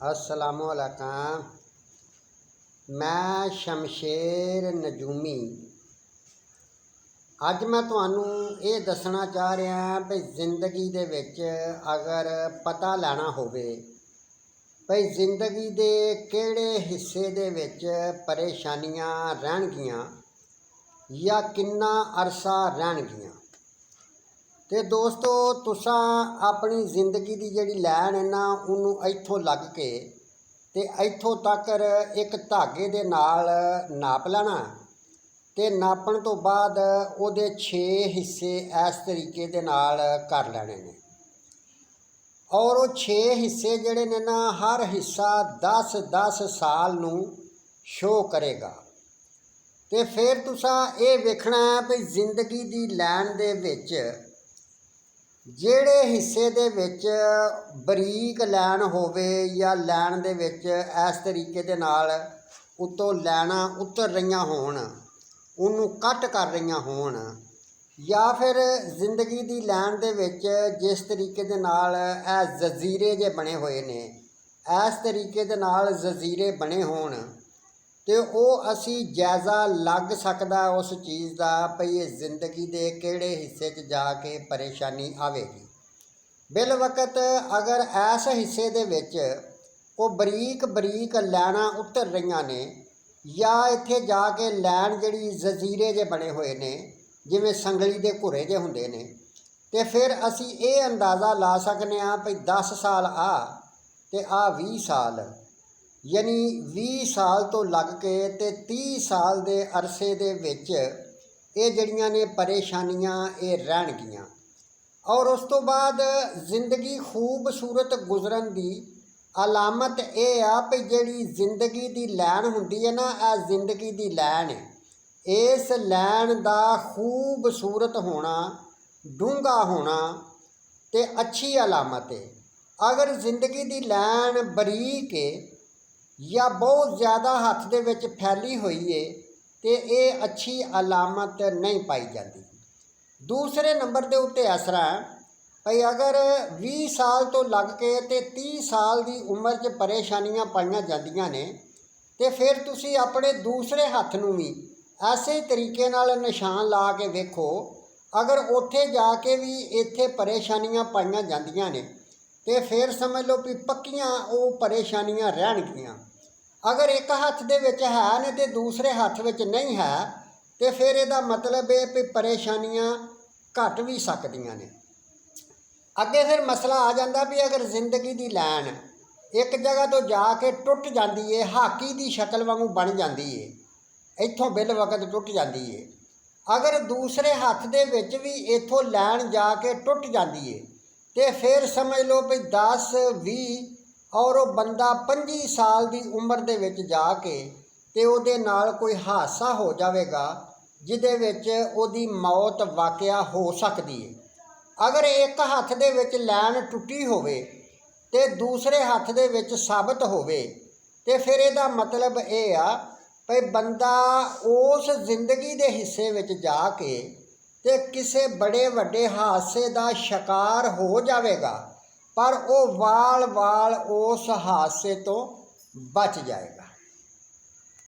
अस्सलामुअलैकुम। मैं शमशेर नजूमी। अज मैं तुहानू ये दसना चाह रहा भी जिंदगी दे विच अगर पता लैना होवे भई जिंदगी दे किहड़े हिस्से दे विच परेशानियां रहणगियां या किन्ना अरसा रहणगियां। ते दोस्तों तुसां अपनी जिंदगी की जिहड़ी लैन है ना उन्होंने इत्थों लग के ते इत्थों तक एक धागे दे नाल नाप लेना ते नापण तो बाद उहदे 6 हिस्से इस तरीके दे नाल कर लेने ने और वो 6 हिस्से जिहड़े ने ना हर हिस्सा 10-10 साल नूं शो करेगा। ते फिर तुसां ये वेखना है भी जिंदगी दी लैन दे विच ਜਿਹੜੇ ਹਿੱਸੇ ਦੇ ਵਿੱਚ ਬਰੀਕ ਲੈਣ ਹੋਵੇ ਜਾਂ ਲੈਣ ਦੇ ਵਿੱਚ ਇਸ ਤਰੀਕੇ ਦੇ ਨਾਲ ਉੱਤੋਂ ਲੈਣਾ ਉਤਰ ਰਹੀਆਂ ਹੋਣ, ਉਹਨੂੰ ਕੱਟ ਕਰ ਰਹੀਆਂ ਹੋਣ, ਜਾਂ ਫਿਰ ਜ਼ਿੰਦਗੀ ਦੀ ਲੈਣ ਦੇ ਵਿੱਚ ਜਿਸ ਤਰੀਕੇ ਦੇ ਨਾਲ ਇਹ ਜਜ਼ੀਰੇ ਜੇ ਬਣੇ ਹੋਏ ਨੇ, ਇਸ ਤਰੀਕੇ ਦੇ ਨਾਲ ਜਜ਼ੀਰੇ ਬਣੇ ਹੋਣ तो वह असी जायज़ा लग सकता उस चीज़ का भई ये जिंदगी के किहड़े हिस्से च जाके परेशानी आवेगी। बिल वक्त अगर इस हिस्से दे विच कोई बरीक बरीक लैना उतर रही ने या इत्थे जाके लैन जिहड़ी जजीरे जे बने हुए ने जिवें संगली दे घुरे जे हुंदे ने ते फिर असी ये अंदाज़ा ला सकने भई 10 साल ते 20 साल यानी 20 साल तो लग के ते 30 साल दे अरसे दे विच ये जड़ियां ने परेशानियां ये रहणगियां। और उस तो बाद जिंदगी खूबसूरत गुजरन दी अलामत ये आ भी जिहड़ी जिंदगी दी लैन हुंदी है ना, आ जिंदगी दी लैन इस लैन दा खूबसूरत होना, डूंगा होना ते अच्छी अलामत है। अगर जिंदगी दी लैन बरीक है या बहुत ज़्यादा हाथ दे विच फैली हुई है तो ये अच्छी अलामत नहीं पाई जाती। दूसरे नंबर के उत्ते असरा भाई अगर 20 साल तो लग के ते 30 साल की उम्र च परेशानियां पाईयां जांदियां ने ते फिर तुसी अपने दूसरे हत्थ नूं भी ऐसे तरीके नाल निशान ला के वेखो। अगर उत्थे जाके भी इत्थे परेशानियां पाईयां जांदियां ने ते फिर समझ लो भी पक्कियां वो परेशानियां रहणगियां। अगर एक हत्थ दे विच है ने ते दूसरे हत्थ विच नहीं है तो फिर इहदा मतलब है भी परेशानियां घट भी सकदियां ने। अगे फिर मसला आ जाता भी अगर जिंदगी की लैन एक जगह तो जाके टुट जाती है, हाकी की शक्ल वांगू बन जाती है, इत्थों बिल वक्त टुट जाती है। अगर दूसरे हत्थ दे विच भी इत्थों लैन जाके टुट जाती है तो फिर समझ लो भी 10-20 और वो बंदा 25 साल की उम्र दे विच जाके ते उहदे नाल कोई हादसा हो जाएगा जिहदे विच उहदी मौत वाकया हो सकती है। अगर एक हत्थ दे विच लैन टुटी होवे ते दूसरे हत्थ दे विच साबित होवे ते फिर इहदा मतलब ये आ भई बंदा उस जिंदगी दे हिस्से विच जाके ते किसी बड़े वड्डे हादसे का शिकार हो जाएगा पर वो वाल वाल उस हादसे तो बच जाएगा।